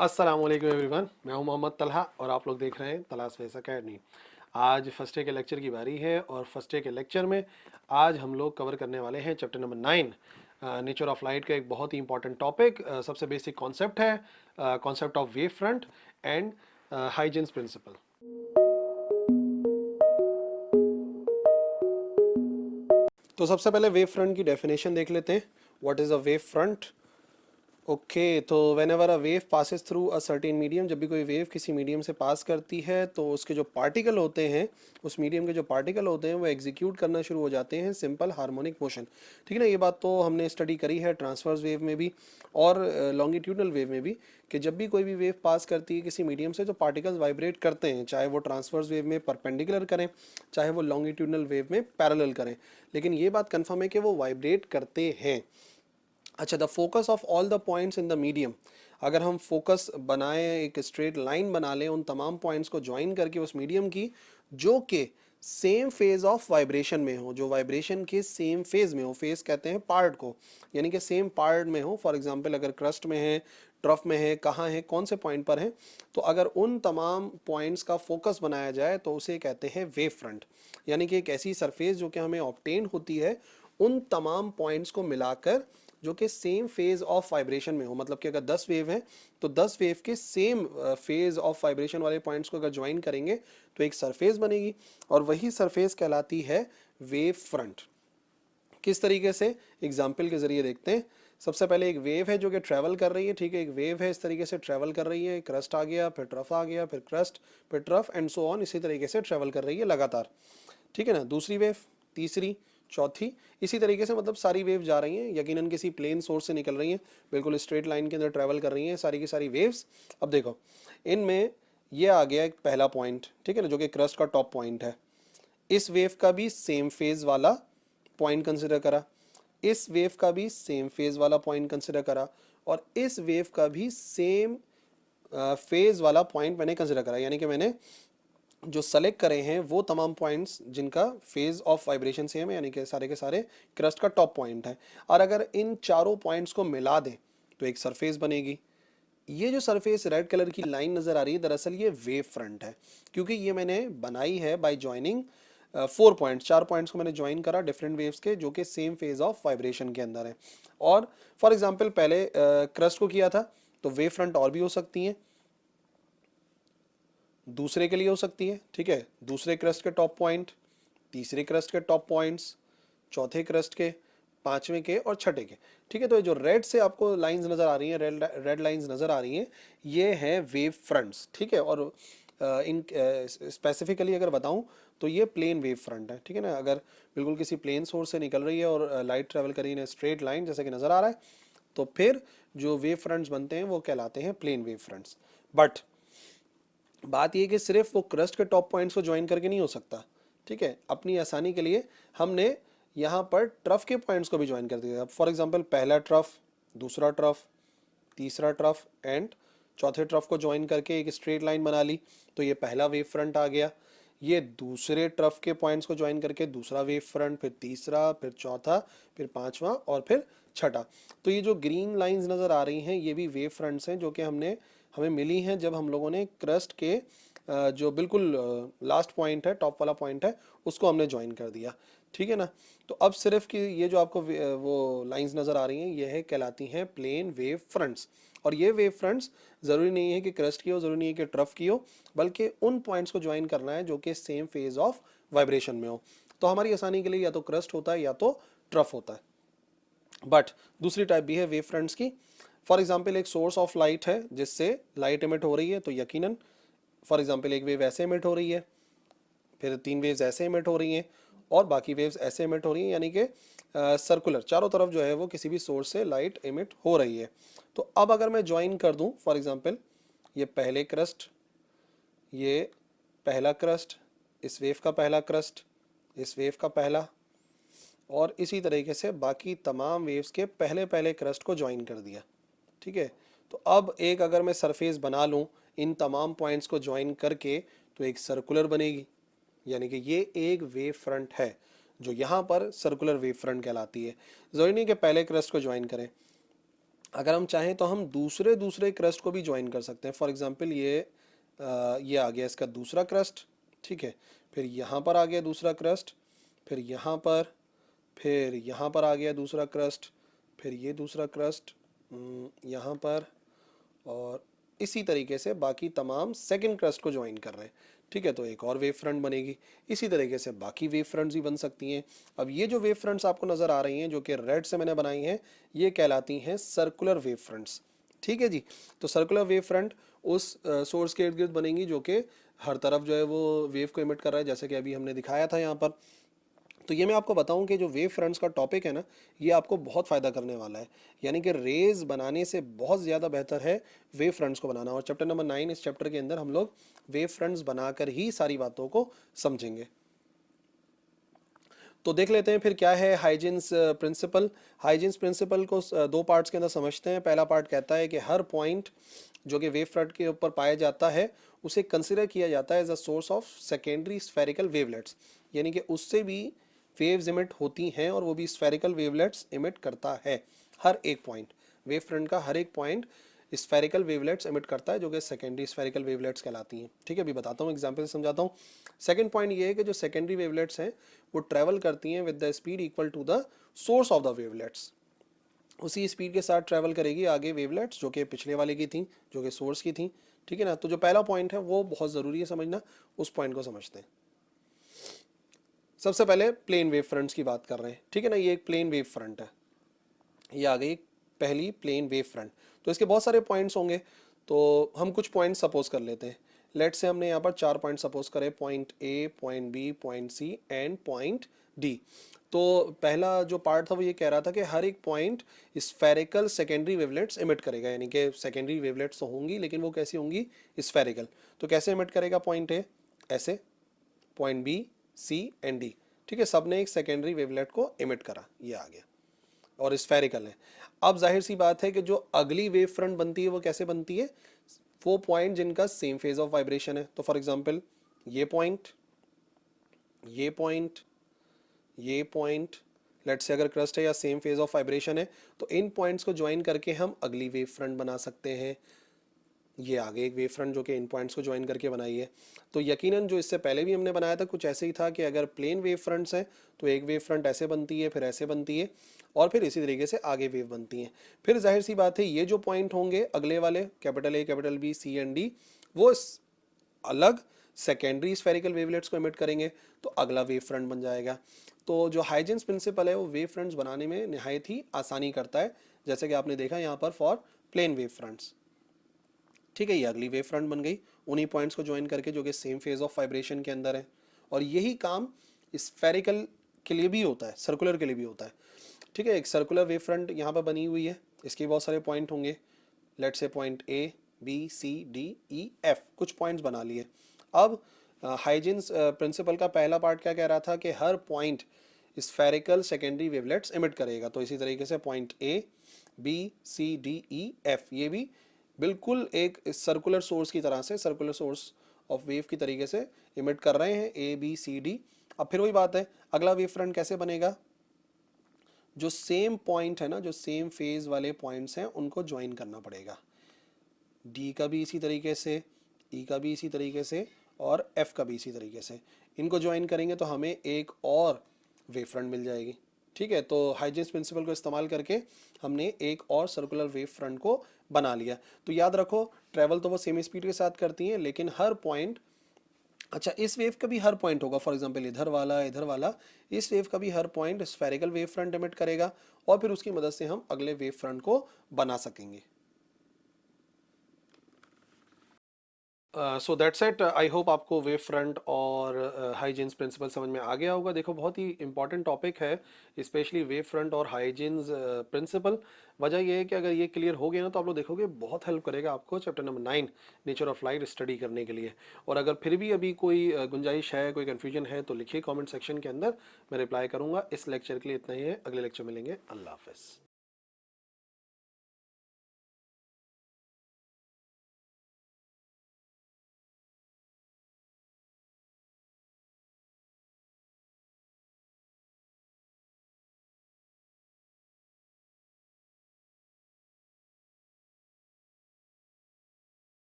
अस्सलाम वालेकुम एवरीवन, मैं हूं मोहम्मद तलहा और आप लोग देख रहे हैं तलाश फेस अकेडमी। आज फर्स्ट डे के लेक्चर की बारी है और फर्स्ट डे के लेक्चर में आज हम लोग कवर करने वाले हैं chapter number 9, nature of light का एक बहुत ही इंपॉर्टेंट टॉपिक। सबसे बेसिक कॉन्सेप्ट है concept of wave front and Huygens principle. तो सबसे पहले वेव फ्रंट की डेफिनेशन देख लेते हैं। What is a wave front? Okay, तो whenever a wave passes through a certain medium, जब भी कोई वेव किसी मीडियम से पास करती है तो उसके जो पार्टिकल होते हैं, उस मीडियम के जो पार्टिकल होते हैं वो एग्जीक्यूट करना शुरू हो जाते हैं सिंपल हार्मोनिक मोशन। ठीक है ना, ये बात तो हमने स्टडी करी है ट्रांसवर्स वेव में भी और लॉन्गिट्यूडनल वेव में भी, कि जब भी कोई भी वेव पास करती है किसी मीडियम से तो पार्टिकल्स वाइब्रेट करते हैं, चाहे वो ट्रांसवर्स वेव में परपेंडिकुलर करें, चाहे वो लॉन्गिट्यूडनल वेव में पैरेलल करें, लेकिन ये बात कन्फर्म है कि वो वाइब्रेट करते हैं। अच्छा, the focus of all the points in the medium, अगर हम फोकस बनाएं, एक स्ट्रेट लाइन बना लें उन तमाम पॉइंट्स को ज्वाइन करके उस मीडियम की, जो कि सेम फेज ऑफ वाइब्रेशन में हो, जो वाइब्रेशन के सेम फेज में हो, फेज कहते हैं पार्ट को, यानी कि सेम पार्ट में हो। फॉर एग्जांपल अगर क्रस्ट में है, ट्रफ में है, कहाँ है, कौन से पॉइंट पर है, तो अगर उन तमाम पॉइंट्स का फोकस बनाया जाए तो उसे कहते हैं वेव फ्रंट। यानी कि एक ऐसी सरफेस जो कि हमें ऑब्टेन होती है उन तमाम पॉइंट्स को मिलाकर, जो कि सेम फेज ऑफ वाइब्रेशन में हो। मतलब कि अगर 10 वेव हैं तो 10 वेव के सेम फेज ऑफ वाइब्रेशन वाले पॉइंट्स को अगर ज्वाइन करेंगे तो एक सरफेस बनेगी और वही सरफेस कहलाती है वेव फ्रंट। किस तरीके से, एग्जाम्पल के जरिए देखते हैं। सबसे पहले एक वेव है जो कि ट्रैवल कर रही है। ठीक है, एक वेव है, इस तरीके से ट्रैवल कर रही है, क्रस्ट आ गया, फिर ट्रफ आ गया, फिर क्रस्ट, फिर ट्रफ एंड सो ऑन, इसी तरीके से ट्रैवल कर रही है लगातार। ठीक है ना, दूसरी वेव, तीसरी, चौथी, इसी तरीके से मतलब सारी वेव जा रही हैं, यकीनन किसी प्लेन सोर्स से निकल रही हैं, बिल्कुल स्ट्रेट लाइन के अंदर ट्रैवल कर रही हैं सारी की सारी वेव्स। अब देखो, इनमें ये आ गया एक पहला पॉइंट, ठीक है ना, जो कि क्रस्ट का टॉप पॉइंट है। इस वेव का भी सेम फेज वाला पॉइंट कंसिडर करा, इस वेव का भी सेम फेज वाला पॉइंट कंसिडर करा, और इस वेव का भी सेम फेज वाला पॉइंट मैंने कंसिडर करा। यानी कि मैंने जो सेलेक्ट करे हैं वो तमाम पॉइंट्स जिनका फेज ऑफ वाइब्रेशन सेम है, यानी कि सारे के सारे क्रस्ट का टॉप पॉइंट है। और अगर इन चारों पॉइंट्स को मिला दें तो एक सरफेस बनेगी। ये जो सरफेस रेड कलर की लाइन नजर आ रही है, दरअसल ये वेव फ्रंट है, क्योंकि ये मैंने बनाई है बाय ज्वाइनिंग 4 पॉइंट्स, 4 पॉइंट्स को मैंने ज्वाइन करा डिफरेंट वेव्स के, जो कि सेम फेज ऑफ वाइब्रेशन के अंदर है। और फॉर एग्जांपल पहले क्रस्ट को किया था तो वेव फ्रंट और भी हो सकती हैं, दूसरे के लिए हो सकती है। ठीक है, दूसरे क्रस्ट के टॉप पॉइंट, तीसरे क्रस्ट के टॉप पॉइंट्स, चौथे क्रस्ट के, पांचवें के और छठे के। ठीक है, तो ये जो रेड से आपको लाइंस नजर आ रही हैं, रेड रेड लाइंस नजर आ रही हैं, ये है वेव फ्रंट्स। ठीक है, और इन स्पेसिफिकली अगर बताऊं तो ये प्लेन वेव फ्रंट है। ठीक है ना, अगर बिल्कुल किसी प्लेन सोर्स से निकल रही है और लाइट ट्रेवल कर रही है स्ट्रेट लाइन जैसे कि नजर आ रहा है, तो फिर जो वेव फ्रंट्स बनते हैं वो कहलाते हैं प्लेन वेव फ्रंट्स। बट बात यह कि सिर्फ वो क्रस्ट के टॉप पॉइंट्स को ज्वाइन करके नहीं हो सकता। ठीक है, अपनी आसानी के लिए हमने यहाँ पर ट्रफ के पॉइंट्स को भी ज्वाइन कर दिया। फॉर एग्जांपल पहला ट्रफ, दूसरा ट्रफ, तीसरा ट्रफ एंड चौथे ट्रफ को ज्वाइन करके एक स्ट्रेट लाइन बना ली, तो ये पहला वेव फ्रंट आ गया। ये दूसरे ट्रफ के पॉइंट्स को ज्वाइन करके दूसरा वेव फ्रंट, फिर तीसरा, फिर चौथा, फिर पांचवा और फिर छठा। तो ये जो ग्रीन लाइंस नज़र आ रही हैं ये भी वेव फ्रंट्स हैं, जो कि हमें मिली हैं जब हम लोगों ने क्रस्ट के जो बिल्कुल लास्ट पॉइंट है, टॉप वाला पॉइंट है, उसको हमने ज्वाइन कर दिया। ठीक है ना, तो अब सिर्फ कि ये जो आपको वो लाइंस नज़र आ रही हैं ये है कहलाती हैं प्लेन वेव फ्रंट्स। और ये वेव फ्रंट्स ज़रूरी नहीं है कि क्रस्ट की हो, ज़रूरी नहीं है कि ट्रफ की हो, बल्कि उन पॉइंट्स को ज्वाइन करना है जो कि सेम फेज ऑफ वाइब्रेशन में हो। तो हमारी आसानी के लिए या तो क्रस्ट होता है या तो ट्रफ होता है। बट दूसरी टाइप भी है वेव फ्रंट्स की। फॉर एग्जाम्पल एक सोर्स ऑफ लाइट है जिससे लाइट एमिट हो रही है, तो यकीनन फॉर एग्जाम्पल एक वेव ऐसे एमिट हो रही है, फिर 3 वेव्स ऐसे एमिट हो रही हैं और बाकी वेव्स ऐसे एमिट हो रही हैं, यानी कि सर्कुलर चारों तरफ जो है वो किसी भी सोर्स से लाइट एमिट हो रही है। तो अब अगर मैं ज्वाइन कर दूं, फॉर एग्जांपल ये पहले क्रस्ट, ये पहला क्रस्ट, इस वेव का पहला क्रस्ट, इस वेव का पहला, और इसी तरीके से बाकी तमाम वेव्स के पहले पहले क्रस्ट को ज्वाइन कर दिया। ठीक है, तो अब एक अगर मैं सरफेस बना लूं इन तमाम पॉइंट्स को ज्वाइन करके तो एक सर्कुलर बनेगी, यानी कि ये एक वेव फ्रंट है जो यहाँ पर सर्कुलर वेव फ्रंट कहलाती है। जरूरी नहीं कि पहले क्रस्ट को ज्वाइन करें, अगर हम चाहें तो हम दूसरे दूसरे क्रस्ट को भी ज्वाइन कर सकते हैं। फॉर एग्जांपल ये आ गया इसका दूसरा क्रस्ट, ठीक है, फिर यहाँ पर आ गया दूसरा क्रस्ट, फिर यहाँ पर, फिर यहाँ पर आ गया दूसरा क्रस्ट, फिर ये दूसरा क्रस्ट यहाँ पर, और इसी तरीके से बाकी तमाम सेकंड क्रस्ट को ज्वाइन कर रहे हैं, ठीक है। तो एक और वेव फ्रंट बनेगी। इसी तरीके से बाकी वेव फ्रंट्स भी बन सकती हैं। अब ये जो वेव फ्रंट्स आपको नज़र आ रही हैं जो कि रेड से मैंने बनाई हैं, ये कहलाती हैं सर्कुलर वेव फ्रंट्स, ठीक है जी। तो सर्कुलर वेव फ्रंट उस सोर्स के इर्द गिर्द बनेंगी जो कि हर तरफ जो है वो वेव को इमिट कर रहा है, जैसे कि अभी हमने दिखाया था यहाँ पर। तो ये मैं आपको बताऊं कि जो वेव फ्रंट्स का टॉपिक है ना, ये आपको बहुत फ़ायदा करने वाला है। यानी कि रेज बनाने से बहुत ज़्यादा बेहतर है वेव फ्रंट्स को बनाना। और चैप्टर नंबर 9, इस चैप्टर के अंदर हम लोग वेव फ्रंट्स बनाकर ही सारी बातों को समझेंगे। तो देख लेते हैं फिर क्या है हाइजीन्स प्रिंसिपल। हाइजीन्स प्रिंसिपल को दो पार्ट्स के अंदर समझते हैं। पहला पार्ट कहता है कि हर पॉइंट जो कि वेव फ्रंट के ऊपर पाया जाता है उसे कंसिडर किया जाता है as a source of secondary spherical wavelets, यानी कि उससे भी वेव्स इमिट होती हैं और वो भी स्फेरिकल वेवलेट्स इमिट करता है। हर एक पॉइंट, वेव फ्रंट का हर एक पॉइंट स्फेरिकल वेवलेट्स इमिट करता है जो कि सेकेंडरी स्फेरिकल वेवलेट्स कहलाती हैं, ठीक है। अभी बताता हूँ, एग्जांपल से समझाता हूँ। सेकंड पॉइंट ये है कि जो सेकेंडरी वेवलेट्स हैं वो ट्रैवल करती हैं with the speed equal to the source of the wavelets. उसी स्पीड के साथ ट्रैवल करेगी आगे वेवलेट्स जो कि पिछले वाले की थी, जो कि सोर्स की थी, ठीक है ना। तो जो पहला पॉइंट है वो बहुत ज़रूरी है समझना, उस पॉइंट को समझते हैं। सबसे पहले प्लेन वेव फ्रंट्स की बात कर रहे हैं, ठीक है ना। ये एक प्लेन वेव फ्रंट है, ये आ गई पहली प्लेन वेव फ्रंट। तो इसके बहुत सारे पॉइंट्स होंगे, तो हम कुछ पॉइंट सपोज कर लेते हैं। लेट से हमने यहाँ पर 4 पॉइंट सपोज करे, point A, point B, point C and point D. तो पहला जो पार्ट था वो ये कह रहा था कि हर एक point spherical secondary wavelets emit करेगा, यानी कि सेकेंडरी वेवलेट्स तो होंगी लेकिन वो कैसी होंगी, स्फेरिकल। तो कैसे इमिट करेगा पॉइंट ए, ऐसे, point B, C and D, ठीक है, सब ने एक सेकेंडरी वेवलेट को इमिट करा, ये आ गया, और स्फेरिकल है। अब जाहिर सी बात है कि जो अगली वेव फ्रंट बनती है वो कैसे बनती है, वो पॉइंट जिनका सेम फेज ऑफ वाइब्रेशन है। तो फॉर एग्जांपल ये पॉइंट, ये पॉइंट, ये पॉइंट, लेट से अगर क्रस्ट है या सेम फेज ऑफ वाइब्रेशन है तो इन पॉइंट्स को ज्वाइन करके हम अगली वेव फ्रंट बना सकते हैं। ये आगे एक वेव फ्रंट जो कि इन पॉइंट्स को ज्वाइन करके बनाई है। तो यकीनन जो इससे पहले भी हमने बनाया था कुछ ऐसे ही था कि अगर प्लेन वेव फ्रंट्स हैं तो एक वेव फ्रंट ऐसे बनती है, फिर ऐसे बनती है, और फिर इसी तरीके से आगे वेव बनती हैं। फिर जाहिर सी बात है ये जो पॉइंट होंगे अगले वाले, capital A, capital B, C and D, वो अलग सेकेंडरी स्फेरिकल वेवलेट्स को इमिट करेंगे, तो अगला वेव फ्रंट बन जाएगा। तो जो हाइजेंस प्रिंसिपल है वो वेव फ्रंट्स बनाने में निहायत ही आसानी करता है, जैसे कि आपने देखा यहाँ पर फॉर प्लेन वेव फ्रंट्स, ठीक है। ये अगली वेव फ्रंट बन गई उन्हीं पॉइंट्स को ज्वाइन करके जो कि सेम फेज ऑफ वाइब्रेशन के अंदर है। और यही काम स्फेरिकल के लिए भी होता है, सर्कुलर के लिए भी होता है, ठीक है। एक सर्कुलर वेव फ्रंट यहाँ पर बनी हुई है, इसके बहुत सारे पॉइंट होंगे, लेट से point A, B, C, D, E, F, कुछ पॉइंट्स बना लिए। अब हाइजेंस प्रिंसिपल का पहला पार्ट क्या कह रहा था कि हर point spherical secondary wavelets emit करेगा। तो इसी तरीके से point A, B, C, D, E, F, ये भी बिल्कुल एक सर्कुलर सोर्स की तरह से, सर्कुलर सोर्स ऑफ वेव की तरीके से इमिट कर रहे हैं, ए, बी, सी, डी। अब फिर वही बात है, अगला वेव फ्रंट कैसे बनेगा, जो सेम पॉइंट है ना, जो सेम फेज वाले पॉइंट्स हैं उनको ज्वाइन करना पड़ेगा। डी का भी इसी तरीके से, ई का भी इसी तरीके से, और एफ का भी इसी तरीके से। इनको ज्वाइन करेंगे तो हमें एक और वेव फ्रंट मिल जाएगी, ठीक है। तो हाइजेंस प्रिंसिपल को इस्तेमाल करके हमने एक और सर्कुलर वेव फ्रंट को बना लिया। तो याद रखो, ट्रैवल तो वो सेम स्पीड के साथ करती हैं लेकिन हर पॉइंट, अच्छा इस वेव का भी हर पॉइंट होगा, फॉर एग्जांपल इधर वाला, इधर वाला, इस वेव का भी हर point spherical wave front emit करेगा और फिर उसकी मदद से हम अगले वेव फ्रंट को बना सकेंगे। So that's it. I hope आपको वेव फ्रंट और हाइजीन्स प्रिंसिपल समझ में आ गया होगा। देखो बहुत ही इंपॉर्टेंट टॉपिक है, स्पेशली वेव फ्रंट और हाइजीन्स प्रिंसिपल। वजह यह है कि अगर ये क्लियर हो गया ना तो आप लोग देखोगे बहुत हेल्प करेगा आपको chapter number 9 nature of light study करने के लिए। और अगर फिर भी अभी कोई गुंजाइश है, कोई कन्फ्यूजन है तो लिखिए कॉमेंट सेक्शन के अंदर, मैं रिप्लाई करूँगा। इस लेक्चर के लिए इतना ही है, अगले लेक्चर मिलेंगे। अल्लाह हाफिज़।